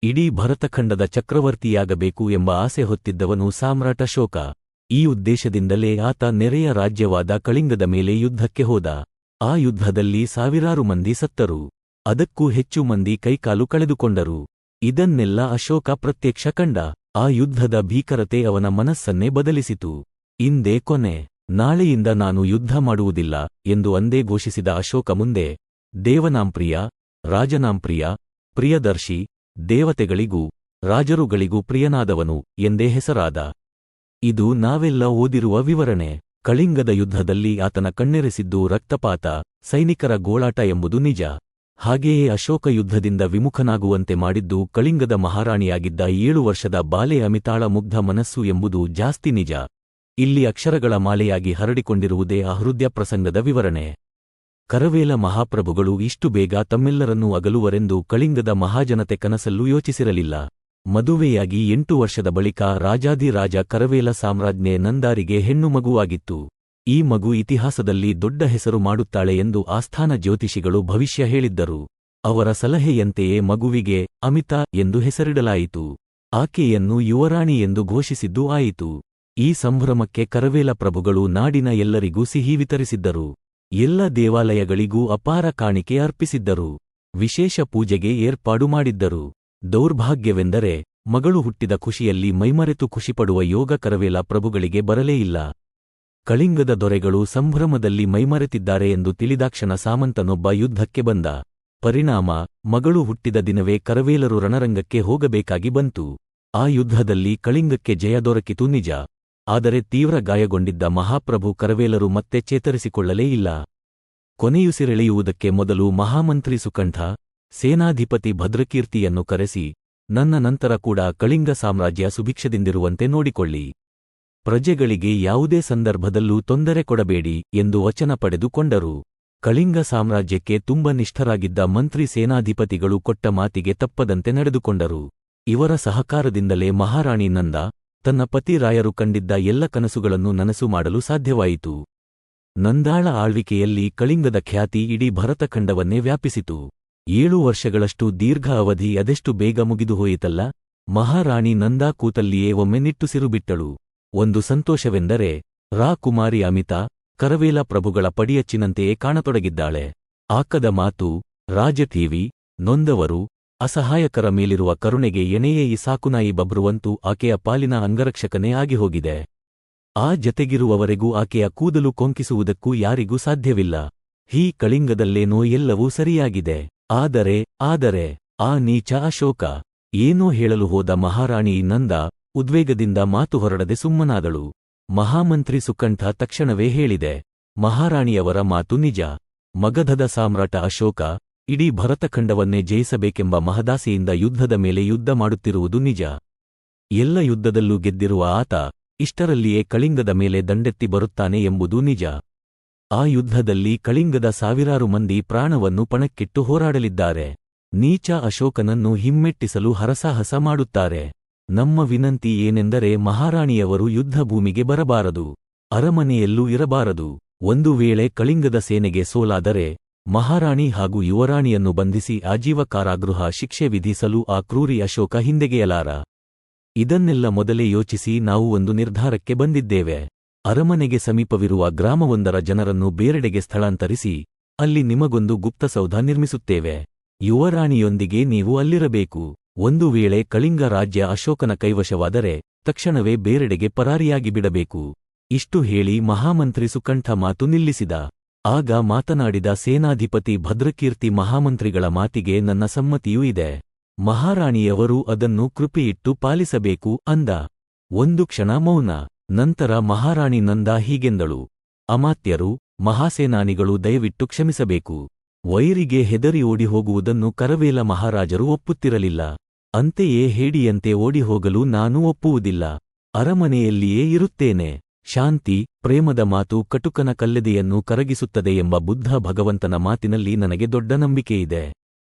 ಇಡೀ ಭರತಖಂಡದ ಚಕ್ರವರ್ತಿಯಾಗಬೇಕು ಎಂಬ ಆಸೆ ಹೊತ್ತಿದ್ದವನು ಸಾಮ್ರಾಟ ಅಶೋಕ. ಈ ಉದ್ದೇಶದಿಂದಲೇ ಆತ ನೆರೆಯ ರಾಜ್ಯವಾದ ಕಳಿಂಗದ ಮೇಲೆ ಯುದ್ಧಕ್ಕೆ ಹೋದ. ಆ ಯುದ್ಧದಲ್ಲಿ ಸಾವಿರಾರು ಮಂದಿ ಸತ್ತರು. ಅದಕ್ಕೂ ಹೆಚ್ಚು ಮಂದಿ ಕೈಕಾಲು ಕಳೆದುಕೊಂಡರು. ಇದನ್ನೆಲ್ಲ ಅಶೋಕ ಪ್ರತ್ಯಕ್ಷ ಕಂಡ. ಆ ಯುದ್ಧದ ಭೀಕರತೆ ಅವನ ಮನಸ್ಸನ್ನೇ ಬದಲಿಸಿತು. ಇಂದೇ ಕೊನೆ, ನಾಳೆಯಿಂದ ನಾನು ಯುದ್ಧ ಮಾಡುವುದಿಲ್ಲ ಎಂದು ಅಂದೇ ಘೋಷಿಸಿದ ಅಶೋಕ ಮುಂದೆ ದೇವನಾಂಪ್ರಿಯ, ರಾಜನಾಂಪ್ರಿಯ, ಪ್ರಿಯದರ್ಶಿ, ದೇವತೆಗಳಿಗೂ ರಾಜರುಗಳಿಗೂ ಪ್ರಿಯನಾದವನು ಎಂದೇ ಹೆಸರಾದ. ಇದು ನಾವೆಲ್ಲ ಓದಿರುವ ವಿವರಣೆ. ಕಳಿಂಗದ ಯುದ್ಧದಲ್ಲಿ ಆತನ ಕಣ್ಣೆರೆಸಿದ್ದು ರಕ್ತಪಾತ, ಸೈನಿಕರ ಗೋಳಾಟ ಎಂಬುದು ನಿಜ. ಹಾಗೆಯೇ ಅಶೋಕ ಯುದ್ಧದಿಂದ ವಿಮುಖನಾಗುವಂತೆ ಮಾಡಿದ್ದು ಕಳಿಂಗದ ಮಹಾರಾಣಿಯಾಗಿದ್ದ 7 ವರ್ಷದ ಬಾಲೆ ಅಮಿತಾಳ ಮುಗ್ಧ ಮನಸ್ಸು ಎಂಬುದು ಜಾಸ್ತಿ ನಿಜ. ಇಲ್ಲಿ ಅಕ್ಷರಗಳ ಮಾಲೆಯಾಗಿ ಹರಡಿಕೊಂಡಿರುವುದೇ ಆ ಹೃದಯ ಪ್ರಸಂಗದ ವಿವರಣೆ. ಕರವೇಲ ಮಹಾಪ್ರಭುಗಳು ಇಷ್ಟು ಬೇಗ ತಮ್ಮೆಲ್ಲರನ್ನೂ ಅಗಲುವರೆಂದು ಕಳಿಂಗದ ಮಹಾಜನತೆ ಕನಸಲ್ಲೂ ಯೋಚಿಸಿರಲಿಲ್ಲ. ಮದುವೆಯಾಗಿ 8 ವರ್ಷದ ಬಳಿಕ ರಾಜಾಧಿರಾಜ ಕರವೇಲ ಸಾಮ್ರಾಜ್ಞೆ ನಂದಾರಿಗೆ ಹೆಣ್ಣು ಮಗುವಾಗಿತ್ತು. ಈ ಮಗು ಇತಿಹಾಸದಲ್ಲಿ ದೊಡ್ಡ ಹೆಸರು ಮಾಡುತ್ತಾಳೆ ಎಂದು ಆಸ್ಥಾನ ಜ್ಯೋತಿಷಿಗಳು ಭವಿಷ್ಯ ಹೇಳಿದ್ದರು. ಅವರ ಸಲಹೆಯಂತೆಯೇ ಮಗುವಿಗೆ ಅಮಿತಾ ಎಂದು ಹೆಸರಿಡಲಾಯಿತು. ಆಕೆಯನ್ನು ಯುವರಾಣಿ ಎಂದು ಘೋಷಿಸಿದ್ದೂ ಆಯಿತು. ಈ ಸಂಭ್ರಮಕ್ಕೆ ಕರವೇಲ ಪ್ರಭುಗಳು ನಾಡಿನ ಎಲ್ಲರಿಗೂ ಸಿಹಿ ವಿತರಿಸಿದ್ದರು. ಎಲ್ಲ ದೇವಾಲಯಗಳಿಗೂ ಅಪಾರ ಕಾಣಿಕೆ ಅರ್ಪಿಸಿದ್ದರು. ವಿಶೇಷ ಪೂಜೆಗೆ ಏರ್ಪಾಡು ಮಾಡಿದ್ದರು. ದೌರ್ಭಾಗ್ಯವೆಂದರೆ ಮಗಳು ಹುಟ್ಟಿದ ಖುಷಿಯಲ್ಲಿ ಮೈಮರೆತು ಖುಷಿಪಡುವ ಯೋಗ ಕರವೇಲ ಪ್ರಭುಗಳಿಗೆ ಬರಲೇ ಇಲ್ಲ. ಕಳಿಂಗದ ದೊರೆಗಳು ಸಂಭ್ರಮದಲ್ಲಿ ಮೈಮರೆತಿದ್ದಾರೆ ಎಂದು ತಿಳಿದಾಕ್ಷಣ ಸಾಮಂತನೊಬ್ಬ ಯುದ್ಧಕ್ಕೆ ಬಂದ. ಪರಿಣಾಮ, ಮಗಳು ಹುಟ್ಟಿದ ದಿನವೇ ಕರವೇಲರು ರಣರಂಗಕ್ಕೆ ಹೋಗಬೇಕಾಗಿ ಬಂತು. ಆ ಯುದ್ಧದಲ್ಲಿ ಕಳಿಂಗಕ್ಕೆ ಜಯ ದೊರಕಿತು ನಿಜ. ಆದರೆ ತೀವ್ರ ಗಾಯಗೊಂಡಿದ್ದ ಮಹಾಪ್ರಭು ಕರವೇಲರು ಮತ್ತೆ ಚೇತರಿಸಿಕೊಳ್ಳಲೇ ಇಲ್ಲ. ಕೊನೆಯುಸಿರೆಳೆಯುವುದಕ್ಕೆ ಮೊದಲು ಮಹಾಮಂತ್ರಿ ಸುಕಂಠ, ಸೇನಾಧಿಪತಿ ಭದ್ರಕೀರ್ತಿಯನ್ನು ಕರೆಸಿ, ನನ್ನ ನಂತರ ಕೂಡ ಕಳಿಂಗ ಸಾಮ್ರಾಜ್ಯ ಸುಭಿಕ್ಷದಿಂದಿರುವಂತೆ ನೋಡಿಕೊಳ್ಳಿ. ಪ್ರಜೆಗಳಿಗೆ ಯಾವುದೇ ಸಂದರ್ಭದಲ್ಲೂ ತೊಂದರೆ ಕೊಡಬೇಡಿ ಎಂದು ವಚನ ಪಡೆದುಕೊಂಡರು. ಕಳಿಂಗ ಸಾಮ್ರಾಜ್ಯಕ್ಕೆ ತುಂಬ ನಿಷ್ಠರಾಗಿದ್ದ ಮಂತ್ರಿ ಸೇನಾಧಿಪತಿಗಳು ಕೊಟ್ಟ ಮಾತಿಗೆ ತಪ್ಪದಂತೆ ನಡೆದುಕೊಂಡರು. ಇವರ ಸಹಕಾರದಿಂದಲೇ ಮಹಾರಾಣಿ ನಂದ ತನ್ನ ಪತಿ ರಾಯರು ಕಂಡಿದ್ದ ಎಲ್ಲ ಕನಸುಗಳನ್ನು ನನಸು ಮಾಡಲು ಸಾಧ್ಯವಾಯಿತು. ನಂದಾಳ ಆಳ್ವಿಕೆಯಲ್ಲಿ ಕಳಿಂಗದ ಖ್ಯಾತಿ ಇಡೀ ಭರತಖಂಡವನ್ನೇ ವ್ಯಾಪಿಸಿತು. 7 ವರ್ಷಗಳಷ್ಟು ದೀರ್ಘ ಅವಧಿ ಅದೆಷ್ಟು ಬೇಗ ಮುಗಿದುಹೋಯಿತಲ್ಲ. ಮಹಾರಾಣಿ ನಂದಾ ಕೂತಲ್ಲಿಯೇ ಒಮ್ಮೆ ನಿಟ್ಟುಸಿರು ಬಿಟ್ಟಳು. ಒಂದು ಸಂತೋಷವೆಂದರೆ ಕುಮಾರಿ ಅಮಿತಾ ಕರವೇಲ ಪ್ರಭುಗಳ ಪಡಿಯಚ್ಚಿನಂತೆಯೇ ಕಾಣತೊಡಗಿದ್ದಾಳೆ. ಆಕದ ಮಾತು, ರಾಜಠೀವಿ, ನೊಂದವರು, ಅಸಹಾಯಕರ ಮೇಲಿರುವ ಕರುಣೆಗೆ ಎಣೆಯೇ ಈ ಸಾಕುನಾಯಿ ಬಬ್ರುವಂತೂ ಆಕೆಯ ಪಾಲಿನ ಅಂಗರಕ್ಷಕನೇ ಆಗಿಹೋಗಿದೆ. ಆ ಜತೆಗಿರುವವರೆಗೂ ಆಕೆಯ ಕೂದಲು ಕೊಂಕಿಸುವುದಕ್ಕೂ ಯಾರಿಗೂ ಸಾಧ್ಯವಿಲ್ಲ. ಈ ಕಳಿಂಗದಲ್ಲೇನೋ ಎಲ್ಲವೂ ಸರಿಯಾಗಿದೆ. ಆದರೆ ಆ ನೀಚ ಅಶೋಕ ಏನೋ ಹೇಳಲು ಹೋದ ಮಹಾರಾಣಿ ನಂದ ಉದ್ವೇಗದಿಂದ ಮಾತು ಹೊರಡದೆ ಸುಮ್ಮನಾದಳು. ಮಹಾಮಂತ್ರಿ ಸುಕಂಠ ತಕ್ಷಣವೇ ಹೇಳಿದೆ, ಮಹಾರಾಣಿಯವರ ಮಾತು ನಿಜ. ಮಗಧದ ಸಾಮ್ರಾಟ ಅಶೋಕ ಇಡೀ ಭರತಖಂಡವನ್ನೇ ಜಯಿಸಬೇಕೆಂಬ ಮಹದಾಸೆಯಿಂದ ಯುದ್ಧದ ಮೇಲೆ ಯುದ್ಧ ಮಾಡುತ್ತಿರುವುದು ನಿಜ. ಎಲ್ಲ ಯುದ್ಧದಲ್ಲೂ ಗೆದ್ದಿರುವ ಆತ ಇಷ್ಟರಲ್ಲಿಯೇ ಕಳಿಂಗದ ಮೇಲೆ ದಂಡೆತ್ತಿ ಬರುತ್ತಾನೆ ಎಂಬುದೂ ನಿಜ. ಆ ಯುದ್ಧದಲ್ಲಿ ಕಳಿಂಗದ ಸಾವಿರಾರು ಮಂದಿ ಪ್ರಾಣವನ್ನು ಪಣಕ್ಕಿಟ್ಟು ಹೋರಾಡಲಿದ್ದಾರೆ. ನೀಚ ಅಶೋಕನನ್ನು ಹಿಮ್ಮೆಟ್ಟಿಸಲು ಹರಸಾಹಸ ಮಾಡುತ್ತಾರೆ. ನಮ್ಮ ವಿನಂತಿ ಏನೆಂದರೆ ಮಹಾರಾಣಿಯವರು ಯುದ್ಧಭೂಮಿಗೆ ಬರಬಾರದು, ಅರಮನೆಯಲ್ಲೂ ಇರಬಾರದು. ಒಂದು ವೇಳೆ ಕಳಿಂಗದ ಸೇನೆಗೆ ಸೋಲಾದರೆ ಮಹಾರಾಣಿ ಹಾಗೂ ಯುವರಾಣಿಯನ್ನು ಬಂಧಿಸಿ ಆಜೀವ ಕಾರಾಗೃಹ ಶಿಕ್ಷೆ ವಿಧಿಸಲು ಆ ಕ್ರೂರಿ ಅಶೋಕ ಹಿಂದೆಗೆಯಲಾರ. ಇದನ್ನೆಲ್ಲ ಮೊದಲೇ ಯೋಚಿಸಿ ನಾವು ಒಂದು ನಿರ್ಧಾರಕ್ಕೆ ಬಂದಿದ್ದೇವೆ. ಅರಮನೆಗೆ ಸಮೀಪವಿರುವ ಗ್ರಾಮವೊಂದರ ಜನರನ್ನು ಬೇರೆಡೆಗೆ ಸ್ಥಳಾಂತರಿಸಿ ಅಲ್ಲಿ ನಿಮಗೊಂದು ಗುಪ್ತಸೌಧ ನಿರ್ಮಿಸುತ್ತೇವೆ. ಯುವರಾಣಿಯೊಂದಿಗೆ ನೀವು ಅಲ್ಲಿರಬೇಕು. ಒಂದು ವೇಳೆ ಕಳಿಂಗ ರಾಜ್ಯ ಅಶೋಕನ ಕೈವಶವಾದರೆ ತಕ್ಷಣವೇ ಬೇರೆಡೆಗೆ ಪರಾರಿಯಾಗಿ ಬಿಡಬೇಕು. ಇಷ್ಟು ಹೇಳಿ ಮಹಾಮಂತ್ರಿ ಸುಕಂಠ ಮಾತು ನಿಲ್ಲಿಸಿದ. ಆಗ ಮಾತನಾಡಿದ ಸೇನಾಧಿಪತಿ ಭದ್ರಕೀರ್ತಿ, ಮಹಾಮಂತ್ರಿಗಳ ಮಾತಿಗೆ ನನ್ನ ಸಮ್ಮತಿಯೂ ಇದೆ. ಮಹಾರಾಣಿಯವರು ಅದನ್ನು ಕೃಪೆಯಿಟ್ಟು ಪಾಲಿಸಬೇಕು ಅಂದ. ಒಂದು ಕ್ಷಣ ಮೌನ. ನಂತರ ಮಹಾರಾಣಿ ನಂದಾ ಹೀಗೆಂದಳು, ಅಮಾತ್ಯರು, ಮಹಾಸೇನಾನಿಗಳು ದಯವಿಟ್ಟು ಕ್ಷಮಿಸಬೇಕು. ವೈರಿಗೆ ಹೆದರಿ ಓಡಿಹೋಗುವುದನ್ನು ಕರವೇಲ ಮಹಾರಾಜರು ಒಪ್ಪುತ್ತಿರಲಿಲ್ಲ. ಅಂತೆಯೇ ಹೇಡಿಯಂತೆ ಓಡಿಹೋಗಲು ನಾನು ಒಪ್ಪುವುದಿಲ್ಲ. ಅರಮನೆಯಲ್ಲಿಯೇ ಇರುತ್ತೇನೆ. ಶಾಂತಿ, ಪ್ರೇಮದ ಮಾತು ಕಟುಕನ ಕಲ್ಲೆದೆಯನ್ನು ಕರಗಿಸುತ್ತದೆ ಎಂಬ ಬುದ್ಧ ಭಗವಂತನ ಮಾತಿನಲ್ಲಿ ನನಗೆ ದೊಡ್ಡ ನಂಬಿಕೆಯಿದೆ.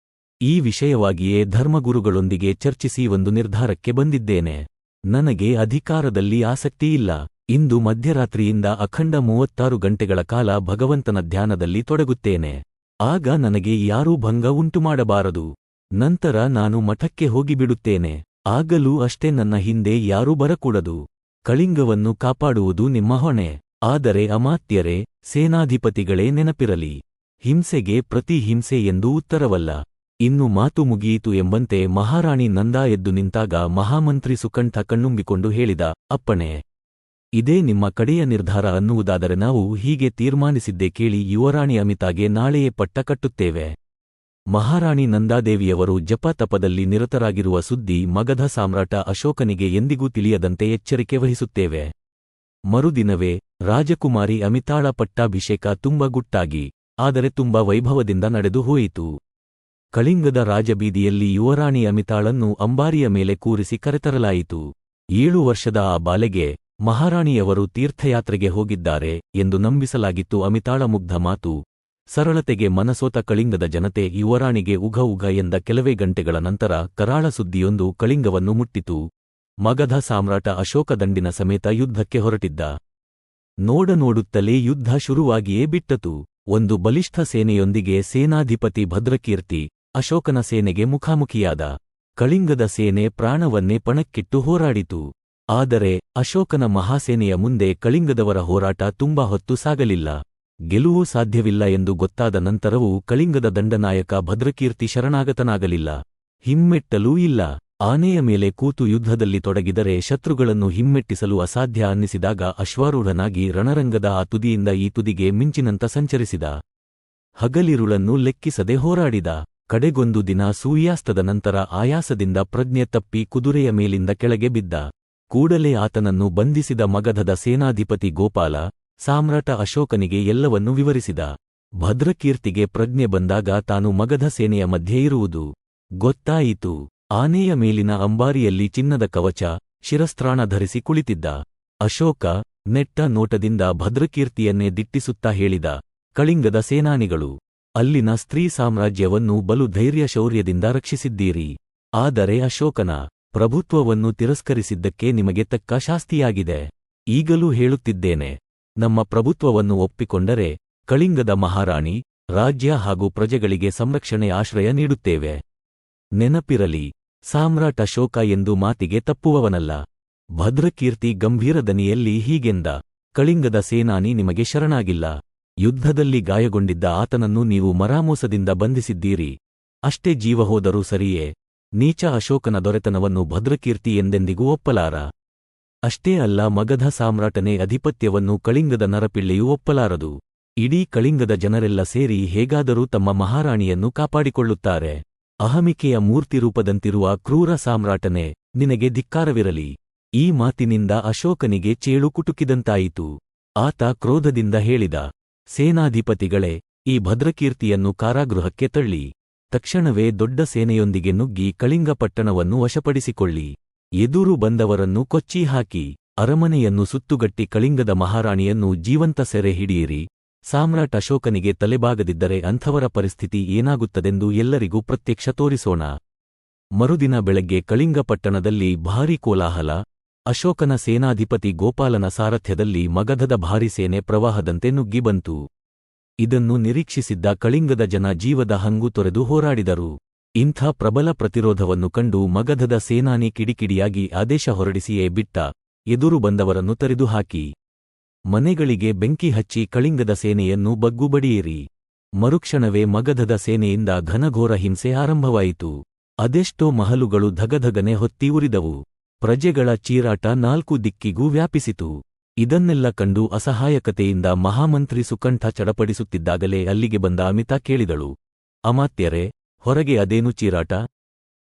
ಈ ವಿಷಯವಾಗಿಯೇ ಧರ್ಮಗುರುಗಳೊಂದಿಗೆ ಚರ್ಚಿಸಿ ಒಂದು ನಿರ್ಧಾರಕ್ಕೆ ಬಂದಿದ್ದೇನೆ. ನನಗೆ ಅಧಿಕಾರದಲ್ಲಿ ಆಸಕ್ತಿಯಿಲ್ಲ. ಇಂದು ಮಧ್ಯರಾತ್ರಿಯಿಂದ ಅಖಂಡ 36 ಗಂಟೆಗಳ ಕಾಲ ಭಗವಂತನ ಧ್ಯಾನದಲ್ಲಿ ತೊಡಗುತ್ತೇನೆ. ಆಗ ನನಗೆ ಯಾರೂ ಭಂಗ ಉಂಟುಮಾಡಬಾರದು. ನಂತರ ನಾನು ಮಠಕ್ಕೆ ಹೋಗಿಬಿಡುತ್ತೇನೆ. ಆಗಲೂ ಅಷ್ಟೇ, ನನ್ನ ಹಿಂದೆ ಯಾರೂ ಬರಕೂಡದು. ಕಳಿಂಗವನ್ನು ಕಾಪಾಡುವುದು ನಿಮ್ಮ ಹೊಣೆ. ಆದರೆ ಅಮಾತ್ಯರೇ, ಸೇನಾಧಿಪತಿಗಳೇ, ನೆನಪಿರಲಿ, ಹಿಂಸೆಗೆ ಪ್ರತಿ ಹಿಂಸೆ ಎಂದು ಉತ್ತರವಲ್ಲ. ಇನ್ನು ಮಾತು ಮುಗಿಯಿತು ಎಂಬಂತೆ ಮಹಾರಾಣಿ ನಂದಾ ಎದ್ದು ನಿಂತಾಗ ಮಹಾಮಂತ್ರಿ ಸುಕಂಠ ಕಣ್ಣುಂಬಿಕೊಂಡು ಹೇಳಿದ, ಅಪ್ಪಣೆ. ಇದೇ ನಿಮ್ಮ ಕಡೆಯ ನಿರ್ಧಾರ ಅನ್ನುವುದಾದರೆ ನಾವು ಹೀಗೆ ತೀರ್ಮಾನಿಸಿದ್ದೇ ಕೇಳಿ. ಯುವರಾಣಿ ಅಮಿತಾಗೆ ನಾಳೆಯೇ ಪಟ್ಟ ಕಟ್ಟುತ್ತೇವೆ. ಮಹಾರಾಣಿ ನಂದಾದೇವಿಯವರು ಜಪ ತಪದಲ್ಲಿ ನಿರತರಾಗಿರುವ ಸುದ್ದಿ ಮಗಧ ಸಾಮ್ರಾಟ ಅಶೋಕನಿಗೆ ಎಂದಿಗೂ ತಿಳಿಯದಂತೆ ಎಚ್ಚರಿಕೆ ವಹಿಸುತ್ತೇವೆ. ಮರುದಿನವೇ ರಾಜಕುಮಾರಿ ಅಮಿತಾಳ ಪಟ್ಟಾಭಿಷೇಕ ತುಂಬ ಗುಟ್ಟಾಗಿ, ಆದರೆ ತುಂಬ ವೈಭವದಿಂದ ನಡೆದು ಹೋಯಿತು. ಕಳಿಂಗದ ರಾಜಬೀದಿಯಲ್ಲಿ ಯುವರಾಣಿ ಅಮಿತಾಳನ್ನು ಅಂಬಾರಿಯ ಮೇಲೆ ಕೂರಿಸಿ ಕರೆತರಲಾಯಿತು. 7 ವರ್ಷದ ಆ ಬಾಲೆಗೆ ಮಹಾರಾಣಿಯವರು ತೀರ್ಥಯಾತ್ರೆಗೆ ಹೋಗಿದ್ದಾರೆ ಎಂದು ನಂಬಿಸಲಾಗಿತ್ತು. ಅಮಿತಾಳ ಮುಗ್ಧ ಮಾತು, ಸರಳತೆಗೆ ಮನಸೋತ ಕಳಿಂಗದ ಜನತೆ ಯುವರಾಣಿಗೆ ಉಘ ಉಘ ಎಂದ ಕೆಲವೇ ಗಂಟೆಗಳ ನಂತರ ಕರಾಳ ಸುದ್ದಿಯೊಂದು ಕಳಿಂಗವನ್ನು ಮುಟ್ಟಿತು. ಮಗಧ ಸಾಮ್ರಾಟ ಅಶೋಕ ದಂಡಿನ ಸಮೇತ ಯುದ್ಧಕ್ಕೆ ಹೊರಟಿದ್ದ. ನೋಡುತ್ತಲೇ ಯುದ್ಧ ಶುರುವಾಗಿಯೇ ಬಿಟ್ಟತು. ಒಂದು ಬಲಿಷ್ಠ ಸೇನೆಯೊಂದಿಗೆ ಸೇನಾಧಿಪತಿ ಭದ್ರಕೀರ್ತಿ ಅಶೋಕನ ಸೇನೆಗೆ ಮುಖಾಮುಖಿಯಾದ. ಕಳಿಂಗದ ಸೇನೆ ಪ್ರಾಣವನ್ನೇ ಪಣಕ್ಕಿಟ್ಟು ಹೋರಾಡಿತು. ಆದರೆ ಅಶೋಕನ ಮಹಾಸೇನೆಯ ಮುಂದೆ ಕಳಿಂಗದವರ ಹೋರಾಟ ತುಂಬಾ ಹೊತ್ತು ಸಾಗಲಿಲ್ಲ. ಗೆಲುವು ಸಾಧ್ಯವಿಲ್ಲ ಎಂದು ಗೊತ್ತಾದ ನಂತರವೂ ಕಳಿಂಗದ ದಂಡನಾಯಕ ಭದ್ರಕೀರ್ತಿ ಶರಣಾಗತನಾಗಲಿಲ್ಲ. ಹಿಮ್ಮೆಟ್ಟಲೂ ಇಲ್ಲ. ಆನೆಯ ಮೇಲೆ ಕೂತು ಯುದ್ಧದಲ್ಲಿ ತೊಡಗಿದರೆ ಶತ್ರುಗಳನ್ನು ಹಿಮ್ಮೆಟ್ಟಿಸಲು ಅಸಾಧ್ಯ ಅನ್ನಿಸಿದಾಗ ಅಶ್ವಾರೂಢನಾಗಿ ರಣರಂಗದ ಆ ತುದಿಯಿಂದ ಈ ತುದಿಗೆ ಮಿಂಚಿನಂತ ಸಂಚರಿಸಿದ. ಹಗಲಿರುಳನ್ನು ಲೆಕ್ಕಿಸದೆ ಹೋರಾಡಿದ. ಕಡೆಗೊಂದು ದಿನ ಸೂರ್ಯಾಸ್ತದ ನಂತರ ಆಯಾಸದಿಂದ ಪ್ರಜ್ಞೆ ತಪ್ಪಿ ಕುದುರೆಯ ಮೇಲಿಂದ ಕೆಳಗೆ ಬಿದ್ದ. ಕೂಡಲೇ ಆತನನ್ನು ಬಂಧಿಸಿದ ಮಗಧದ ಸೇನಾಧಿಪತಿ ಗೋಪಾಲ ಸಾಮ್ರಾಟ ಅಶೋಕನಿಗೆ ಎಲ್ಲವನ್ನೂ ವಿವರಿಸಿದ. ಭದ್ರಕೀರ್ತಿಗೆ ಪ್ರಜ್ಞೆ ಬಂದಾಗ ತಾನು ಮಗಧ ಸೇನೆಯ ಮಧ್ಯೆ ಇರುವುದು ಗೊತ್ತಾಯಿತು. ಆನೆಯ ಮೇಲಿನ ಅಂಬಾರಿಯಲ್ಲಿ ಚಿನ್ನದ ಕವಚ, ಶಿರಸ್ತ್ರಾಣ ಧರಿಸಿ ಕುಳಿತಿದ್ದ ಅಶೋಕ ನೆಟ್ಟ ನೋಟದಿಂದ ಭದ್ರಕೀರ್ತಿಯನ್ನೇ ದಿಟ್ಟಿಸುತ್ತಾ ಹೇಳಿದ, ಕಳಿಂಗದ ಸೇನಾನಿಗಳು, ಅಲ್ಲಿನ ಸ್ತ್ರೀ ಸಾಮ್ರಾಜ್ಯವನ್ನು ಬಲು ಧೈರ್ಯ ಶೌರ್ಯದಿಂದ ರಕ್ಷಿಸಿದ್ದೀರಿ. ಆದರೆ ಅಶೋಕನ ಪ್ರಭುತ್ವವನ್ನು ತಿರಸ್ಕರಿಸಿದ್ದಕ್ಕೆ ನಿಮಗೆ ತಕ್ಕ ಶಾಸ್ತಿಯಾಗಿದೆ. ಈಗಲೂ ಹೇಳುತ್ತಿದ್ದೇನೆ, ನಮ್ಮ ಪ್ರಭುತ್ವವನ್ನು ಒಪ್ಪಿಕೊಂಡರೆ ಕಳಿಂಗದ ಮಹಾರಾಣಿ, ರಾಜ್ಯ ಹಾಗೂ ಪ್ರಜೆಗಳಿಗೆ ಸಂರಕ್ಷಣೆ ಆಶ್ರಯ ನೀಡುತ್ತೇವೆ. ನೆನಪಿರಲಿ, ಸಾಮ್ರಾಟ ಅಶೋಕ ಎಂದು ಮಾತಿಗೆ ತಪ್ಪುವವನಲ್ಲ. ಭದ್ರಕೀರ್ತಿ ಗಂಭೀರ ದನಿಯಲ್ಲಿ ಹೀಗೆಂದ, ಕಳಿಂಗದ ಸೇನಾನಿ ನಿಮಗೆ ಶರಣಾಗಿಲ್ಲ. ಯುದ್ಧದಲ್ಲಿ ಗಾಯಗೊಂಡಿದ್ದ ಆತನನ್ನು ನೀವು ಮರಾಮೋಸದಿಂದ ಬಂಧಿಸಿದ್ದೀರಿ. ಅಷ್ಟೇ ಜೀವ ಹೋದರೂ ಸರಿಯೇ. ನೀಚ ಅಶೋಕನ ದೊರೆತನವನ್ನು ಭದ್ರಕೀರ್ತಿ ಎಂದೆಂದಿಗೂ ಒಪ್ಪಲಾರ. ಅಷ್ಟೇ ಅಲ್ಲ, ಮಗಧ ಸಾಮ್ರಾಟನೇ ಅಧಿಪತ್ಯವನ್ನು ಕಳಿಂಗದ ನರಪಿಳ್ಳೆಯೂ ಒಪ್ಪಲಾರದು. ಇಡೀ ಕಳಿಂಗದ ಜನರೆಲ್ಲ ಸೇರಿ ಹೇಗಾದರೂ ತಮ್ಮ ಮಹಾರಾಣಿಯನ್ನು ಕಾಪಾಡಿಕೊಳ್ಳುತ್ತಾರೆ. ಅಹಮಿಕೆಯ ಮೂರ್ತಿರೂಪದಂತಿರುವ ಕ್ರೂರ ಸಾಮ್ರಾಟನೇ, ನಿನಗೆ ಧಿಕ್ಕಾರವಿರಲಿ. ಈ ಮಾತಿನಿಂದ ಅಶೋಕನಿಗೆ ಚೇಳು ಕುಟುಕಿದಂತಾಯಿತು. ಆತ ಕ್ರೋಧದಿಂದ ಹೇಳಿದ, ಸೇನಾಧಿಪತಿಗಳೇ, ಈ ಭದ್ರಕೀರ್ತಿಯನ್ನು ಕಾರಾಗೃಹಕ್ಕೆ ತಳ್ಳಿ ತಕ್ಷಣವೇ ದೊಡ್ಡ ಸೇನೆಯೊಂದಿಗೆ ನುಗ್ಗಿ ಕಳಿಂಗ ಪಟ್ಟಣವನ್ನು ವಶಪಡಿಸಿಕೊಳ್ಳಿ. ಎದುರು ಬಂದವರನ್ನು ಕೊಚ್ಚಿ ಹಾಕಿ ಅರಮನೆಯನ್ನು ಸುತ್ತುಗಟ್ಟಿ ಕಳಿಂಗದ ಮಹಾರಾಣಿಯನ್ನು ಜೀವಂತ ಸೆರೆ ಹಿಡಿಯಿರಿ. ಸಾಮ್ರಾಟ್ ಅಶೋಕನಿಗೆ ತಲೆಬಾಗದಿದ್ದರೆ ಅಂಥವರ ಪರಿಸ್ಥಿತಿ ಏನಾಗುತ್ತದೆಂದು ಎಲ್ಲರಿಗೂ ಪ್ರತ್ಯಕ್ಷ ತೋರಿಸೋಣ. ಮರುದಿನ ಬೆಳಗ್ಗೆ ಕಳಿಂಗ ಪಟ್ಟಣದಲ್ಲಿ ಭಾರೀ ಕೋಲಾಹಲ. ಅಶೋಕನ ಸೇನಾಧಿಪತಿ ಗೋಪಾಲನ ಸಾರಥ್ಯದಲ್ಲಿ ಮಗಧದ ಭಾರೀ ಸೇನೆ ಪ್ರವಾಹದಂತೆ ನುಗ್ಗಿ ಬಂತು. ಇದನ್ನು ನಿರೀಕ್ಷಿಸಿದ್ದ ಕಳಿಂಗದ ಜನ ಜೀವದ ಹಂಗು ತೊರೆದು ಹೋರಾಡಿದರು. ಇಂಥ ಪ್ರಬಲ ಪ್ರತಿರೋಧವನ್ನು ಕಂಡು ಮಗಧದ ಸೇನಾನಿ ಕಿಡಿಕಿಡಿಯಾಗಿ ಆದೇಶ ಹೊರಡಿಸಿಯೇ ಬಿಟ್ಟ, ಎದುರು ಬಂದವರನ್ನು ತರಿದುಹಾಕಿ ಮನೆಗಳಿಗೆ ಬೆಂಕಿ ಹಚ್ಚಿ ಕಳಿಂಗದ ಸೇನೆಯನ್ನು ಬಗ್ಗುಬಡಿಯಿರಿ. ಮರುಕ್ಷಣವೇ ಮಗಧದ ಸೇನೆಯಿಂದ ಘನಘೋರ ಹಿಂಸೆ ಆರಂಭವಾಯಿತು. ಅದೆಷ್ಟೋ ಮಹಲುಗಳು ಧಗಧಗನೆ ಹೊತ್ತಿ ಉರಿದವು. ಪ್ರಜೆಗಳ ಚೀರಾಟ 4 ದಿಕ್ಕಿಗೂ ವ್ಯಾಪಿಸಿತು. ಇದನ್ನೆಲ್ಲ ಕಂಡು ಅಸಹಾಯಕತೆಯಿಂದ ಮಹಾಮಂತ್ರಿ ಸುಕಂಠ ಚಡಪಡಿಸುತ್ತಿದ್ದಾಗಲೇ ಅಲ್ಲಿಗೆ ಬಂದ ಅಮಿತಾ ಕೇಳಿದಳು, ಅಮಾತ್ಯರೇ, ಹೊರಗೆ ಅದೇನು ಚೀರಾಟ?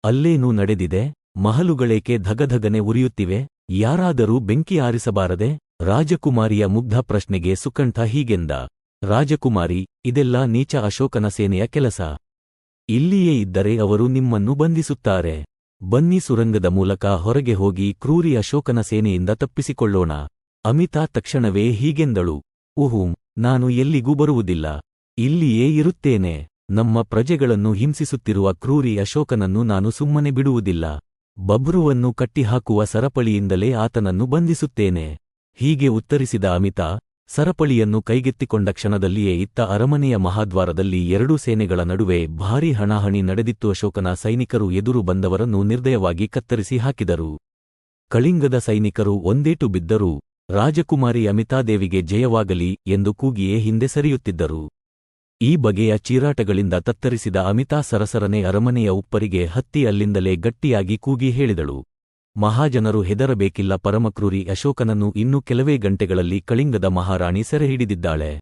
ಅಲ್ಲೇನೂ ನಡೆದಿದೆ? ಮಹಲುಗಳೇಕೆ ಧಗಧಗನೆ ಉರಿಯುತ್ತಿವೆ? ಯಾರಾದರೂ ಬೆಂಕಿ ಆರಿಸಬಾರದೆ? ರಾಜಕುಮಾರಿಯ ಮುಗ್ಧ ಪ್ರಶ್ನೆಗೆ ಸುಕಂಠ ಹೀಗೆಂದ, ರಾಜಕುಮಾರಿ, ಇದೆಲ್ಲ ನೀಚ ಅಶೋಕನ ಸೇನೆಯ ಕೆಲಸ. ಇಲ್ಲಿಯೇ ಇದ್ದರೆ ಅವರು ನಿಮ್ಮನ್ನು ಬಂಧಿಸುತ್ತಾರೆ. ಬನ್ನಿ, ಸುರಂಗದ ಮೂಲಕ ಹೊರಗೆ ಹೋಗಿ ಕ್ರೂರಿ ಅಶೋಕನ ಸೇನೆಯಿಂದ ತಪ್ಪಿಸಿಕೊಳ್ಳೋಣ. ಅಮಿತಾ ತಕ್ಷಣವೇ ಹೀಗೆಂದಳು, ಉಹುಂ, ನಾನು ಎಲ್ಲಿಗೂ ಬರುವುದಿಲ್ಲ. ಇಲ್ಲಿಯೇ ಇರುತ್ತೇನೆ. ನಮ್ಮ ಪ್ರಜೆಗಳನ್ನು ಹಿಂಸಿಸುತ್ತಿರುವ ಕ್ರೂರಿ ಅಶೋಕನನ್ನು ನಾನು ಸುಮ್ಮನೆ ಬಿಡುವುದಿಲ್ಲ. ಬಬ್ರುವನ್ನು ಕಟ್ಟಿಹಾಕುವ ಸರಪಳಿಯಿಂದಲೇ ಆತನನ್ನು ಬಂಧಿಸುತ್ತೇನೆ. ಹೀಗೆ ಉತ್ತರಿಸಿದ ಅಮಿತಾ ಸರಪಳಿಯನ್ನು ಕೈಗೆತ್ತಿಕೊಂಡ ಕ್ಷಣದಲ್ಲಿಯೇ ಇತ್ತ ಅರಮನೆಯ ಮಹಾದ್ವಾರದಲ್ಲಿ ಎರಡೂ ಸೇನೆಗಳ ನಡುವೆ ಭಾರೀ ಹಣಾಹಣಿ ನಡೆದಿತ್ತು. ಅಶೋಕನ ಸೈನಿಕರು ಎದುರು ಬಂದವರನ್ನು ನಿರ್ದಯವಾಗಿ ಕತ್ತರಿಸಿ ಹಾಕಿದರು. ಕಳಿಂಗದ ಸೈನಿಕರು ಒಂದೇಟು ಬಿದ್ದರೂ ರಾಜಕುಮಾರಿ ಅಮಿತಾದೇವಿಗೆ ಜಯವಾಗಲಿ ಎಂದು ಕೂಗಿಯೇ ಹಿಂದೆ ಸರಿಯುತ್ತಿದ್ದರು. ಈ ಬಗೆಯ ಚೀರಾಟಗಳಿಂದ ತತ್ತರಿಸಿದ ಅಮಿತಾ ಸರಸರನೆ ಅರಮನೆಯ ಉಪ್ಪರಿಗೆ ಹತ್ತಿ ಅಲ್ಲಿಂದಲೇ ಗಟ್ಟಿಯಾಗಿ ಕೂಗಿ ಹೇಳಿದಳು, ಮಹಾಜನರು ಹೆದರಬೇಕಿಲ್ಲ, ಪರಮಕ್ರೂರಿ ಅಶೋಕನನ್ನು ಇನ್ನು ಕೆಲವೇ ಗಂಟೆಗಳಲ್ಲಿ ಕಳಿಂಗದ ಮಹಾರಾಣಿ ಸೆರೆಹಿಡಿದಿದ್ದಾಳೆ.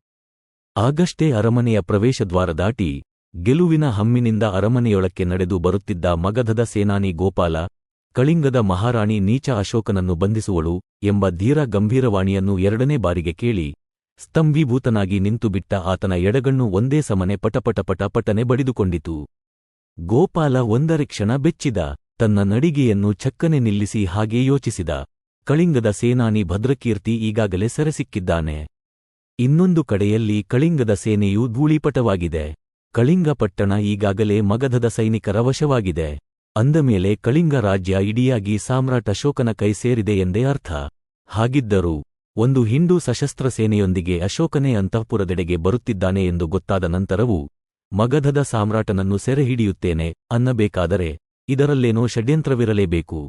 ಆಗಷ್ಟೇ ಅರಮನೆಯ ಪ್ರವೇಶದ್ವಾರ ದಾಟಿ ಗೆಲುವಿನ ಹಮ್ಮಿನಿಂದ ಅರಮನೆಯೊಳಕ್ಕೆ ನಡೆದು ಬರುತ್ತಿದ್ದ ಮಗಧದ ಸೇನಾನಿ ಗೋಪಾಲ, ಕಳಿಂಗದ ಮಹಾರಾಣಿ ನೀಚ ಅಶೋಕನನ್ನು ಬಂಧಿಸುವಳು ಎಂಬ ಧೀರ ಗಂಭೀರವಾಣಿಯನ್ನು ಎರಡನೇ ಬಾರಿಗೆ ಕೇಳಿ ಸ್ತಂಭೀಭೂತನಾಗಿ ನಿಂತುಬಿಟ್ಟ ಆತನ ಎಡಗಣ್ಣು ಒಂದೇ ಸಮನೆ ಪಟಪಟಪಟನೆ ಬಡಿದುಕೊಂಡಿತು. ಗೋಪಾಲ ಒಂದರೆ ಕ್ಷಣ ಬೆಚ್ಚಿದ. ತನ್ನ ನಡಿಗೆಯನ್ನು ಚಕ್ಕನೆ ನಿಲ್ಲಿಸಿ ಹಾಗೇ ಯೋಚಿಸಿದ, ಕಳಿಂಗದ ಸೇನಾನಿ ಭದ್ರಕೀರ್ತಿ ಈಗಾಗಲೇ ಸೆರೆಸಿಕ್ಕಿದ್ದಾನೆ. ಇನ್ನೊಂದು ಕಡೆಯಲ್ಲಿ ಕಳಿಂಗದ ಸೇನೆಯೂ ಧೂಳೀಪಟವಾಗಿದೆ. ಕಳಿಂಗ ಪಟ್ಟಣ ಈಗಾಗಲೇ ಮಗಧದ ಸೈನಿಕರ ವಶವಾಗಿದೆ. ಅಂದಮೇಲೆ ಕಳಿಂಗ ರಾಜ್ಯ ಇಡಿಯಾಗಿ ಸಾಮ್ರಾಟ್ ಅಶೋಕನ ಕೈ ಸೇರಿದೆ ಎಂದೇ ಅರ್ಥ. ಹಾಗಿದ್ದರೂ ಒಂದು ಹಿಂಡು ಸಶಸ್ತ್ರ ಸೇನೆಯೊಂದಿಗೆ ಅಶೋಕನೇ ಅಂತಃಪುರದೆಡೆಗೆ ಬರುತ್ತಿದ್ದಾನೆ ಎಂದು ಗೊತ್ತಾದ ನಂತರವೂ ಮಗಧದ ಸಾಮ್ರಾಟನನ್ನು ಸೆರೆ ಹಿಡಿಯುತ್ತೇನೆ ಅನ್ನಬೇಕಾದರೆ ಇದರಲ್ಲೇನೋ ಷಡ್ಯಂತ್ರವಿರಲೇಬೇಕು.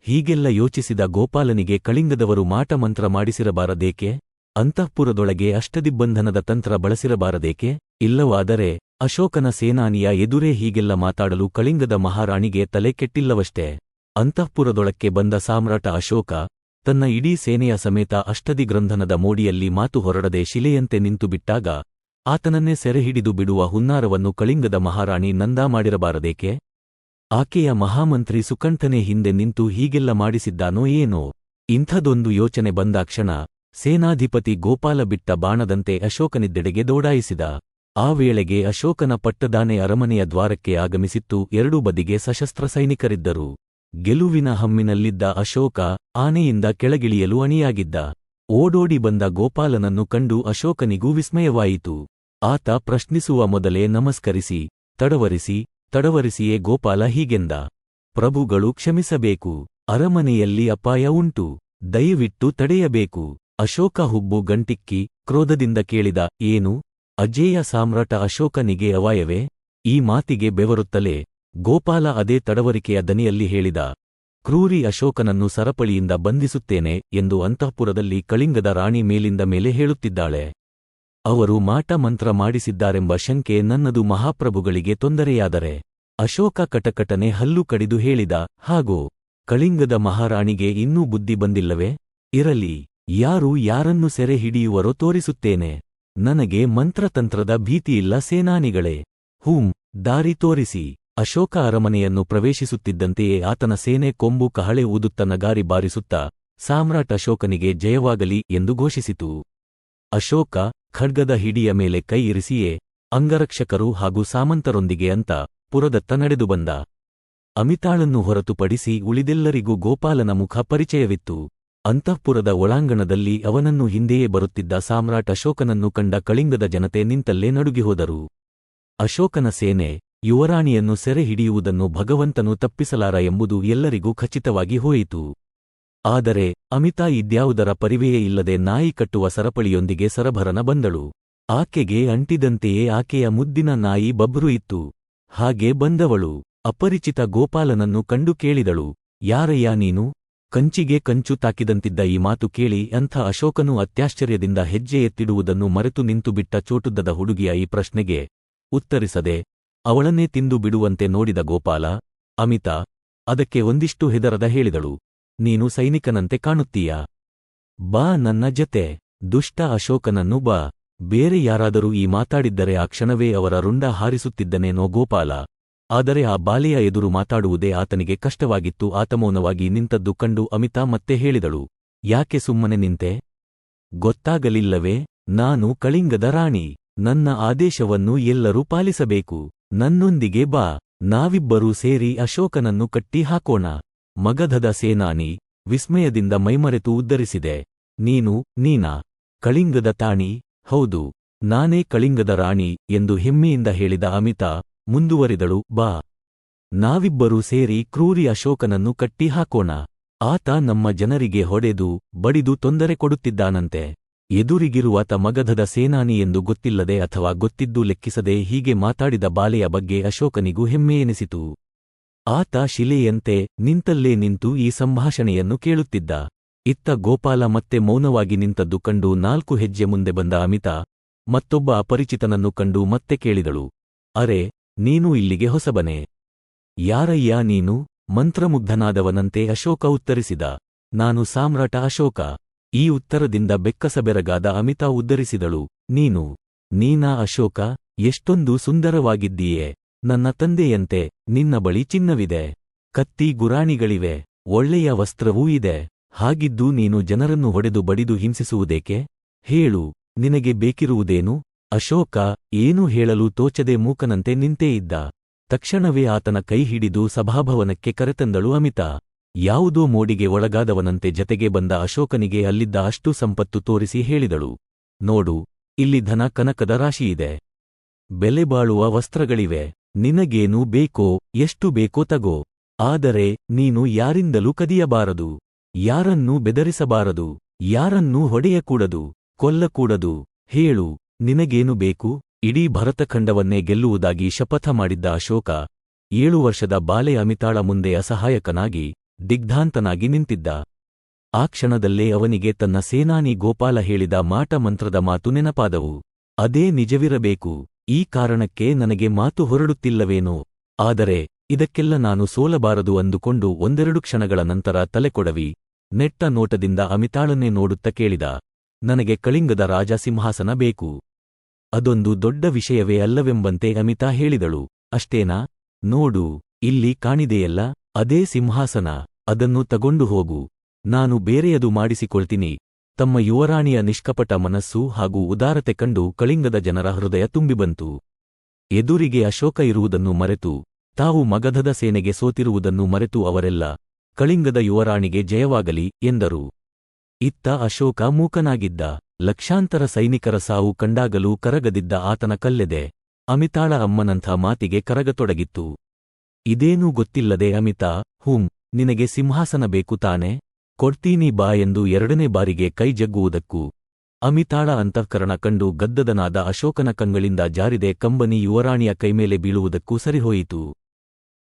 ಹೀಗೆಲ್ಲ ಯೋಚಿಸಿದ ಗೋಪಾಲನಿಗೆ ಕಳಿಂಗದವರು ಮಾಟಮಂತ್ರ ಮಾಡಿಸಿರಬಾರದೇಕೆ? ಅಂತಃಪುರದೊಳಗೆ ಅಷ್ಟದಿಬ್ಬಂಧನದ ತಂತ್ರ ಬಳಸಿರಬಾರದೇಕೆ? ಇಲ್ಲವಾದರೆ ಅಶೋಕನ ಸೇನಾನಿಯ ಎದುರೇ ಹೀಗೆಲ್ಲ ಮಾತಾಡಲು ಕಳಿಂಗದ ಮಹಾರಾಣಿಗೆ ತಲೆ ಕೆಟ್ಟಿಲ್ಲವಷ್ಟೇ. ಅಂತಃಪುರದೊಳಕ್ಕೆ ಬಂದ ಸಾಮ್ರಾಟ ಅಶೋಕ ತನ್ನ ಇಡೀ ಸೇನೆಯ ಸಮೇತ ಅಷ್ಟದಿಗ್ರಂಥನದ ಮೋಡಿಯಲ್ಲಿ ಮಾತು ಹೊರಡದೆ ಶಿಲೆಯಂತೆ ನಿಂತುಬಿಟ್ಟಾಗ ಆತನನ್ನೇ ಸೆರೆಹಿಡಿದು ಬಿಡುವ ಹುನ್ನಾರವನ್ನು ಕಳಿಂಗದ ಮಹಾರಾಣಿ ನಂದಾ ಮಾಡಿರಬಾರದೇಕೆ? ಆಕೆಯ ಮಹಾಮಂತ್ರಿ ಸುಕಂಠನೇ ಹಿಂದೆ ನಿಂತು ಹೀಗೆಲ್ಲ ಮಾಡಿಸಿದ್ದಾನೋ ಏನೋ? ಇಂಥದೊಂದು ಯೋಚನೆ ಬಂದಾಕ್ಷಣ ಸೇನಾಧಿಪತಿ ಗೋಪಾಲ ಬಿಟ್ಟ ಬಾಣದಂತೆ ಅಶೋಕನಿದ್ದೆಡೆಗೆ ದೌಡಾಯಿಸಿದ. ಆ ವೇಳೆಗೆ ಅಶೋಕನ ಪಟ್ಟದಾನೆ ಅರಮನೆಯ ದ್ವಾರಕ್ಕೆ ಆಗಮಿಸಿತ್ತು. ಎರಡೂ ಬದಿಗೆ ಸಶಸ್ತ್ರ ಸೈನಿಕರಿದ್ದರು. ಗೆಲುವಿನ ಹಮ್ಮಿನಲ್ಲಿದ್ದ ಅಶೋಕ ಆನೆಯಿಂದ ಕೆಳಗಿಳಿಯಲು ಅಣಿಯಾಗಿದ್ದ. ಓಡೋಡಿ ಬಂದ ಗೋಪಾಲನನ್ನು ಕಂಡು ಅಶೋಕನಿಗೂ ವಿಸ್ಮಯವಾಯಿತು. ಆತ ಪ್ರಶ್ನಿಸುವ ಮೊದಲೇ ನಮಸ್ಕರಿಸಿ ತಡವರಿಸಿಯೇ ಗೋಪಾಲ ಹೀಗೆಂದ, ಪ್ರಭುಗಳು ಕ್ಷಮಿಸಬೇಕು, ಅರಮನೆಯಲ್ಲಿ ಅಪಾಯ ಉಂಟು, ದಯವಿಟ್ಟು ತಡೆಯಬೇಕು. ಅಶೋಕ ಹುಬ್ಬು ಗಂಟಿಕ್ಕಿ ಕ್ರೋಧದಿಂದ ಕೇಳಿದ, ಏನು? ಅಜೇಯ ಸಾಮ್ರಾಟ ಅಶೋಕನಿಗೆ ಅವಾಯವೇ? ಈ ಮಾತಿಗೆ ಬೆವರುತ್ತಲೇ ಗೋಪಾಲ ಅದೇ ತಡವರಿಕೆಯ ದನಿಯಲ್ಲಿ ಹೇಳಿದ, ಕ್ರೂರಿ ಅಶೋಕನನ್ನು ಸರಪಳಿಯಿಂದ ಬಂಧಿಸುತ್ತೇನೆ ಎಂದು ಅಂತಃಪುರದಲ್ಲಿ ಕಳಿಂಗದ ರಾಣಿ ಮೇಲಿಂದ ಮೇಲೆ ಹೇಳುತ್ತಿದ್ದಾಳೆ. ಅವರು ಮಾಟ ಮಂತ್ರ ಮಾಡಿಸಿದ್ದಾರೆಂಬ ಶಂಕೆ ನನ್ನದು. ಮಹಾಪ್ರಭುಗಳಿಗೆ ತೊಂದರೆಯಾದರೆ? ಅಶೋಕ ಕಟಕಟನೆ ಹಲ್ಲು ಕಡಿದು ಹೇಳಿದ, ಹಾಗೋ? ಕಳಿಂಗದ ಮಹಾರಾಣಿಗೆ ಇನ್ನೂ ಬುದ್ಧಿ ಬಂದಿಲ್ಲವೇ? ಇರಲಿ, ಯಾರು ಯಾರನ್ನು ಸೆರೆ ಹಿಡಿಯುವರೋ ತೋರಿಸುತ್ತೇನೆ. ನನಗೆ ಮಂತ್ರತಂತ್ರದ ಭೀತಿಯಿಲ್ಲ ಸೇನಾನಿಗಳೇ. ದಾರಿ ತೋರಿಸಿ. ಅಶೋಕ ಅರಮನೆಯನ್ನು ಪ್ರವೇಶಿಸುತ್ತಿದ್ದಂತೆಯೇ ಆತನ ಸೇನೆ ಕೊಂಬು ಕಹಳೆ ಊದುತ್ತ ನಗಾರಿ ಬಾರಿಸುತ್ತಾ ಸಾಮ್ರಾಟ್ ಅಶೋಕನಿಗೆ ಜಯವಾಗಲಿ ಎಂದು ಘೋಷಿಸಿತು. ಅಶೋಕ ಖಡ್ಗದ ಹಿಡಿಯ ಮೇಲೆ ಕೈ ಇರಿಸಿಯೇ ಅಂಗರಕ್ಷಕರು ಹಾಗೂ ಸಾಮಂತರೊಂದಿಗೆ ಅಂತ ಪುರದತ್ತ ನಡೆದು ಬಂದ. ಅಮಿತಾಳನ್ನು ಹೊರತುಪಡಿಸಿ ಉಳಿದೆಲ್ಲರಿಗೂ ಗೋಪಾಲನ ಮುಖ ಪರಿಚಯವಿತ್ತು. ಅಂತಃಪುರದ ಒಳಾಂಗಣದಲ್ಲಿ ಅವನನ್ನು ಹಿಂದೆಯೇ ಬರುತ್ತಿದ್ದ ಸಾಮ್ರಾಟ್ ಅಶೋಕನನ್ನು ಕಂಡ ಕಳಿಂಗದ ಜನತೆ ನಿಂತಲ್ಲೇ ನಡುಗಿಹೋದರು. ಅಶೋಕನ ಸೇನೆ ಯುವರಾಣಿಯನ್ನು ಸೆರೆ ಹಿಡಿಯುವುದನ್ನು ಭಗವಂತನು ತಪ್ಪಿಸಲಾರ ಎಂಬುದು ಎಲ್ಲರಿಗೂ ಖಚಿತವಾಗಿ ಹೋಯಿತು. ಆದರೆ ಅಮಿತಾ ಇದ್ಯಾವುದರ ಪರಿವೆಯೇ ಇಲ್ಲದೆ ನಾಯಿ ಕಟ್ಟುವ ಸರಪಳಿಯೊಂದಿಗೆ ಸರಭರನ ಬಂದಳು. ಆಕೆಗೆ ಅಂಟಿದಂತೆಯೇ ಆಕೆಯ ಮುದ್ದಿನ ನಾಯಿ ಬಬ್ರು ಇತ್ತು. ಹಾಗೆ ಬಂದವಳು ಅಪರಿಚಿತ ಗೋಪಾಲನನ್ನು ಕಂಡು ಕೇಳಿದಳು, ಯಾರಯ್ಯ ನೀನು? ಕಂಚಿಗೆ ಕಂಚು ತಾಕಿದಂತಿದ್ದ ಈ ಮಾತು ಕೇಳಿ ಅಂಥ ಅಶೋಕನು ಅತ್ಯಾಶ್ಚರ್ಯದಿಂದ ಹೆಜ್ಜೆ ಎತ್ತಿಡುವುದನ್ನು ಮರೆತು ನಿಂತುಬಿಟ್ಟ. ಚೋಟುದ್ದದ ಹುಡುಗಿಯ ಈ ಪ್ರಶ್ನೆಗೆ ಉತ್ತರಿಸದೆ ಅವಳನ್ನೇ ತಿಂದು ಬಿಡುವಂತೆ ನೋಡಿದ ಗೋಪಾಲ, ಅಮಿತಾ ಅದಕ್ಕೆ ಒಂದಿಷ್ಟು ಹೆದರದ ಹೇಳಿದಳು, ನೀನು ಸೈನಿಕನಂತೆ ಕಾಣುತ್ತೀಯಾ? ಬಾ ನನ್ನ ಜತೆ. ದುಷ್ಟ ಅಶೋಕನನ್ನು ಬಾ. ಬೇರೆ ಯಾರಾದರೂ ಈ ಮಾತಾಡಿದ್ದರೆ ಆ ಕ್ಷಣವೇ ಅವರ ರುಂಡ ಹಾರಿಸುತ್ತಿದ್ದನೇನೋ ಗೋಪಾಲ. ಆದರೆ ಆ ಬಾಲೆಯ ಎದುರು ಮಾತಾಡುವುದೇ ಆತನಿಗೆ ಕಷ್ಟವಾಗಿತ್ತು. ಆತ ಮೌನವಾಗಿ ನಿಂತದ್ದು ಕಂಡು ಅಮಿತಾ ಮತ್ತೆ ಹೇಳಿದಳು, ಯಾಕೆ ಸುಮ್ಮನೆ ನಿಂತೆ? ಗೊತ್ತಾಗಲಿಲ್ಲವೇ? ನಾನು ಕಳಿಂಗದ ರಾಣಿ. ನನ್ನ ಆದೇಶವನ್ನು ಎಲ್ಲರೂ ಪಾಲಿಸಬೇಕು. ನನ್ನೊಂದಿಗೆ ಬಾ. ನಾವಿಬ್ಬರೂ ಸೇರಿ ಅಶೋಕನನ್ನು ಕಟ್ಟಿ ಹಾಕೋಣ. ಮಗಧದ ಸೇನಾನಿ ವಿಸ್ಮಯದಿಂದ ಮೈಮರೆತು ಉದ್ದರಿಸಿದೆ, ನೀನಾ? ಕಳಿಂಗದ ತಾಣಿ? ಹೌದು, ನಾನೇ ಕಳಿಂಗದ ರಾಣಿ ಎಂದು ಹೆಮ್ಮೆಯಿಂದ ಹೇಳಿದ ಅಮಿತಾ ಮುಂದುವರಿದಳು, ಬಾ. ನಾವಿಬ್ಬರೂ ಸೇರಿ ಕ್ರೂರಿ ಅಶೋಕನನ್ನು ಕಟ್ಟಿ ಹಾಕೋಣ. ಆತ ನಮ್ಮ ಜನರಿಗೆ ಹೊಡೆದು ಬಡಿದು ತೊಂದರೆ ಕೊಡುತ್ತಿದ್ದಾನಂತೆ. ಎದುರಿಗಿರುವಾತ ಮಗಧದ ಸೇನಾನಿ ಎಂದು ಗೊತ್ತಿಲ್ಲದೆ ಅಥವಾ ಗೊತ್ತಿದ್ದೂ ಲೆಕ್ಕಿಸದೆ ಹೀಗೆ ಮಾತಾಡಿದ ಬಾಲೆಯ ಬಗ್ಗೆ ಅಶೋಕನಿಗೂ ಹೆಮ್ಮೆಯೆನಿಸಿತು. ಆತ ಶಿಲೆಯಂತೆ ನಿಂತಲ್ಲೇ ನಿಂತು ಈ ಸಂಭಾಷಣೆಯನ್ನು ಕೇಳುತ್ತಿದ್ದ. ಇತ್ತ ಗೋಪಾಲ ಮತ್ತೆ ಮೌನವಾಗಿ ನಿಂತದ್ದು ಕಂಡು 4 ಹೆಜ್ಜೆ ಮುಂದೆ ಬಂದ ಅಮಿತಾ ಮತ್ತೊಬ್ಬ ಅಪರಿಚಿತನನ್ನು ಕಂಡು ಮತ್ತೆ ಕೇಳಿದಳು, ಅರೆ, ನೀನು ಇಲ್ಲಿಗೆ ಹೊಸಬನೇ? ಯಾರಯ್ಯ ನೀನು? ಮಂತ್ರಮುಗ್ಧನಾದವನಂತೆ ಅಶೋಕ ಉತ್ತರಿಸಿದ. ನಾನು ಸಾಮ್ರಾಟ ಅಶೋಕ. ಈ ಉತ್ತರದಿಂದ ಬೆಕ್ಕಸಬೆರಗಾದ ಅಮಿತಾ ಉದ್ಧರಿಸಿದಳು, ನೀನಾ ಅಶೋಕ? ಎಷ್ಟೊಂದು ಸುಂದರವಾಗಿದ್ದೀಯೆ. ನನ್ನ ತಂದೆಯಂತೆ. ನಿನ್ನ ಬಳಿ ಚಿನ್ನವಿದೆ, ಕತ್ತಿ ಗುರಾಣಿಗಳಿವೆ, ಒಳ್ಳೆಯ ವಸ್ತ್ರವೂ ಇದೆ. ಹಾಗಿದ್ದು ನೀನು ಜನರನ್ನು ಹೊಡೆದು ಬಡಿದು ಹಿಂಸಿಸುವುದೇಕೆ? ಹೇಳು, ನಿನಗೆ ಬೇಕಿರುವುದೇನು? ಅಶೋಕ ಏನೂ ಹೇಳಲು ತೋಚದೆ ಮೂಕನಂತೆ ನಿಂತೇ ಇದ್ದ. ತಕ್ಷಣವೇ ಆತನ ಕೈ ಹಿಡಿದು ಸಭಾಭವನಕ್ಕೆ ಕರೆತಂದಳು ಅಮಿತಾ. ಯಾವುದೋ ಮೋಡಿಗೆ ಒಳಗಾದವನಂತೆ ಜತೆಗೆ ಬಂದ ಅಶೋಕನಿಗೆ ಅಲ್ಲಿದ್ದ ಅಷ್ಟು ಸಂಪತ್ತು ತೋರಿಸಿ ಹೇಳಿದಳು, ನೋಡು, ಇಲ್ಲಿ ಧನ ಕನಕದ ರಾಶಿಯಿದೆ, ಬೆಲೆಬಾಳುವ ವಸ್ತ್ರಗಳಿವೆ. ನಿನಗೇನು ಬೇಕೋ, ಎಷ್ಟು ಬೇಕೋ ತಗೋ. ಆದರೆ ನೀನು ಯಾರಿಂದಲೂ ಕದಿಯಬಾರದು, ಯಾರನ್ನೂ ಬೆದರಿಸಬಾರದು, ಯಾರನ್ನೂ ಹೊಡೆಯಕೂಡದು, ಕೊಲ್ಲಕೂಡದು. ಹೇಳು, ನಿನಗೇನು ಬೇಕು? ಇಡೀ ಭರತಖಂಡವನ್ನೇ ಗೆಲ್ಲುವುದಾಗಿ ಶಪಥ ಮಾಡಿದ್ದ ಅಶೋಕ 7 ವರ್ಷದ ಬಾಲೆ ಅಮಿತಾಳ ಮುಂದೆ ಅಸಹಾಯಕನಾಗಿ ದಿಗ್ಧಾಂತನಾಗಿ ನಿಂತಿದ್ದ. ಆ ಕ್ಷಣದಲ್ಲೇ ಅವನಿಗೆ ತನ್ನ ಸೇನಾನಿ ಗೋಪಾಲ ಹೇಳಿದ ಮಾಟ ಮಂತ್ರದ ಮಾತು ನೆನಪಾದವು. ಅದೇ ನಿಜವಿರಬೇಕು. ಈ ಕಾರಣಕ್ಕೆ ನನಗೆ ಮಾತು ಹೊರಡುತ್ತಿಲ್ಲವೇನೋ. ಆದರೆ ಇದಕ್ಕೆಲ್ಲ ನಾನು ಸೋಲಬಾರದು ಅಂದುಕೊಂಡು 1-2 ಕ್ಷಣಗಳ ನಂತರ ತಲೆಕೊಡವಿ ನೆಟ್ಟ ನೋಟದಿಂದ ಅಮಿತಾಳನ್ನೇ ನೋಡುತ್ತ ಕೇಳಿದ, ನನಗೆ ಕಳಿಂಗದ ರಾಜ ಸಿಂಹಾಸನ ಬೇಕು. ಅದೊಂದು ದೊಡ್ಡ ವಿಷಯವೇ ಅಲ್ಲವೆಂಬಂತೆ ಅಮಿತಾ ಹೇಳಿದಳು. ಅಷ್ಟೇನಾ? ನೋಡು, ಇಲ್ಲಿ ಕಾಣಿದೆಯಲ್ಲ, ಅದೇ ಸಿಂಹಾಸನ. ಅದನ್ನು ತಗೊಂಡು ಹೋಗು. ನಾನು ಬೇರೆಯದು ಮಾಡಿಸಿಕೊಳ್ತೀನಿ. ತಮ್ಮ ಯುವರಾಣಿಯ ನಿಷ್ಕಪಟ ಮನಸ್ಸು ಹಾಗೂ ಉದಾರತೆ ಕಂಡು ಕಳಿಂಗದ ಜನರ ಹೃದಯ ತುಂಬಿಬಂತು. ಎದುರಿಗೆ ಅಶೋಕ ಇರುವುದನ್ನು ಮರೆತು, ತಾವು ಮಗಧದ ಸೇನೆಗೆ ಸೋತಿರುವುದನ್ನು ಮರೆತು ಅವರೆಲ್ಲ ಕಳಿಂಗದ ಯುವರಾಣಿಗೆ ಜಯವಾಗಲಿ ಎಂದರು. ಇತ್ತ ಅಶೋಕ ಮೂಕನಾಗಿದ್ದ. ಲಕ್ಷಾಂತರ ಸೈನಿಕರ ಸಾವು ಕಂಡಾಗಲೂ ಕರಗದಿದ್ದ ಆತನ ಕಲ್ಲೆದೆ ಅಮಿತಾಳ ಅಮ್ಮನಂಥ ಮಾತಿಗೆ ಕರಗತೊಡಗಿತ್ತು. ಇದೇನೂ ಗೊತ್ತಿಲ್ಲದೆ ಅಮಿತಾ, ನಿನಗೆ ಸಿಂಹಾಸನ ಬೇಕು ತಾನೆ? ಕೊಡ್ತೀನಿ ಬಾ ಎಂದು 2ನೇ ಬಾರಿಗೆ ಕೈ ಜಗ್ಗುವುದಕ್ಕೂ ಅಮಿತಾಳ ಅಂತಃಕರಣ ಕಂಡು ಗದ್ದದನಾದ ಅಶೋಕನ ಕಂಗಳಿಂದ ಜಾರಿದೆ ಕಂಬನಿ ಯುವರಾಣಿಯ ಕೈಮೇಲೆ ಬೀಳುವುದಕ್ಕೂ ಸರಿಹೋಯಿತು.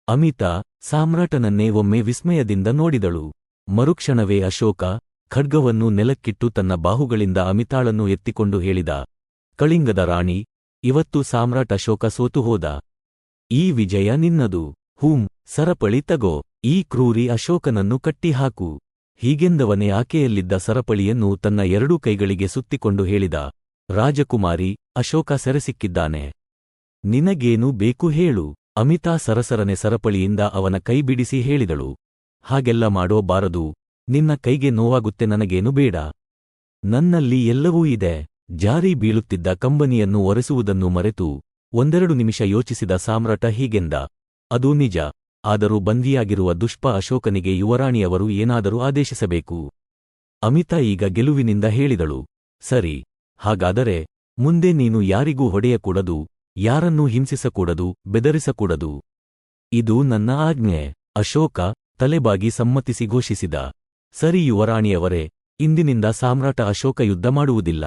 ಅಮಿತಾ ಸಾಮ್ರಾಟನನ್ನೇ ಒಮ್ಮೆ ವಿಸ್ಮಯದಿಂದ ನೋಡಿದಳು. ಮರುಕ್ಷಣವೇ ಅಶೋಕ ಖಡ್ಗವನ್ನು ನೆಲಕ್ಕಿಟ್ಟು ತನ್ನ ಬಾಹುಗಳಿಂದ ಅಮಿತಾಳನ್ನು ಎತ್ತಿಕೊಂಡು ಹೇಳಿದ, ಕಳಿಂಗದ ರಾಣಿ, ಇವತ್ತು ಸಾಮ್ರಾಟ ಅಶೋಕ ಸೋತು ಹೋದ. ಈ ವಿಜಯ ನಿನ್ನದು. ಸರಪಳಿ ತಗೋ. ಈ ಕ್ರೂರಿ ಅಶೋಕನನ್ನು ಕಟ್ಟಿಹಾಕು. ಹೀಗೆಂದವನೇ ಆಕೆಯಲ್ಲಿದ್ದ ಸರಪಳಿಯನ್ನು ತನ್ನ 2 ಕೈಗಳಿಗೆ ಸುತ್ತಿಕೊಂಡು ಹೇಳಿದ, ರಾಜಕುಮಾರಿ, ಅಶೋಕ ಸೆರೆಸಿಕ್ಕಿದ್ದಾನೆ. ನಿನಗೇನು ಬೇಕು ಹೇಳು? ಅಮಿತಾ ಸರಸರನೆ ಸರಪಳಿಯಿಂದ ಅವನ ಕೈ ಬಿಡಿಸಿ ಹೇಳಿದಳು, ಹಾಗೆಲ್ಲ ಮಾಡೋ ಬಾರದು. ನಿನ್ನ ಕೈಗೆ ನೋವಾಗುತ್ತೆ. ನನಗೇನು ಬೇಡ. ನನ್ನಲ್ಲಿ ಎಲ್ಲವೂ ಇದೆ. ಜಾರಿ ಬೀಳುತ್ತಿದ್ದ ಕಂಬನಿಯನ್ನು ಒರೆಸುವುದನ್ನು ಮರೆತು 1-2 ನಿಮಿಷ ಯೋಚಿಸಿದ ಸಾಮ್ರಾಟ ಹೀಗೆಂದ, ಅದು ನಿಜ. ಆದರೂ ಬಂಧಿಯಾಗಿರುವ ದುಷ್ಪ ಅಶೋಕನಿಗೆ ಯುವರಾಣಿಯವರು ಏನಾದರೂ ಆದೇಶಿಸಬೇಕು. ಅಮಿತಾ ಈಗ ಗೆಲುವಿನಿಂದ ಹೇಳಿದಳು, ಸರಿ, ಹಾಗಾದರೆ ಮುಂದೆ ನೀನು ಯಾರಿಗೂ ಹೊಡೆಯಕೂಡದು, ಯಾರನ್ನೂ ಹಿಂಸಿಸಕೂಡದು, ಬೆದರಿಸಕೂಡದು. ಇದು ನನ್ನ ಆಜ್ಞೆ. ಅಶೋಕ ತಲೆಬಾಗಿ ಸಮ್ಮತಿಸಿ ಘೋಷಿಸಿದ. ಸರಿ ಯುವರಾಣಿಯವರೇ, ಇಂದಿನಿಂದ ಸಾಮ್ರಾಟ ಅಶೋಕ ಯುದ್ಧ ಮಾಡುವುದಿಲ್ಲ,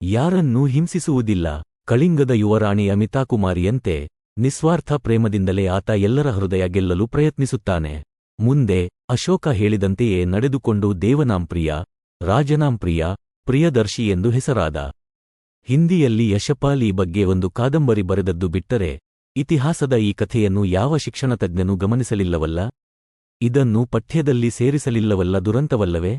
ಯಾರನ್ನೂ ಹಿಂಸಿಸುವುದಿಲ್ಲ. ಕಳಿಂಗದ ಯುವರಾಣಿ ಅಮಿತಾಕುಮಾರಿಯಂತೆ ನಿಸ್ವಾರ್ಥ ಪ್ರೇಮದಿಂದಲೇ ಆತ ಎಲ್ಲರ ಹೃದಯ ಗೆಲ್ಲಲು ಪ್ರಯತ್ನಿಸುತ್ತಾನೆ. ಮುಂದೆ ಅಶೋಕ ಹೇಳಿದಂತೆಯೇ ನಡೆದುಕೊಂಡು ದೇವನಾಂಪ್ರಿಯ, ರಾಜನಾಂಪ್ರಿಯ, ಪ್ರಿಯದರ್ಶಿ ಎಂದು ಹೆಸರಾದ. ಹಿಂದಿಯಲ್ಲಿ ಯಶಪಾಲ್ ಈ ಬಗ್ಗೆ ಒಂದು ಕಾದಂಬರಿ ಬರೆದದ್ದು ಬಿಟ್ಟರೆ ಇತಿಹಾಸದ ಈ ಕಥೆಯನ್ನು ಯಾವ ಶಿಕ್ಷಣತಜ್ಞನೂ ಗಮನಿಸಲಿಲ್ಲವಲ್ಲ. ಇದನ್ನು ಪಠ್ಯದಲ್ಲಿ ಸೇರಿಸಲಿಲ್ಲವಲ್ಲ. ದುರಂತವಲ್ಲವೇ?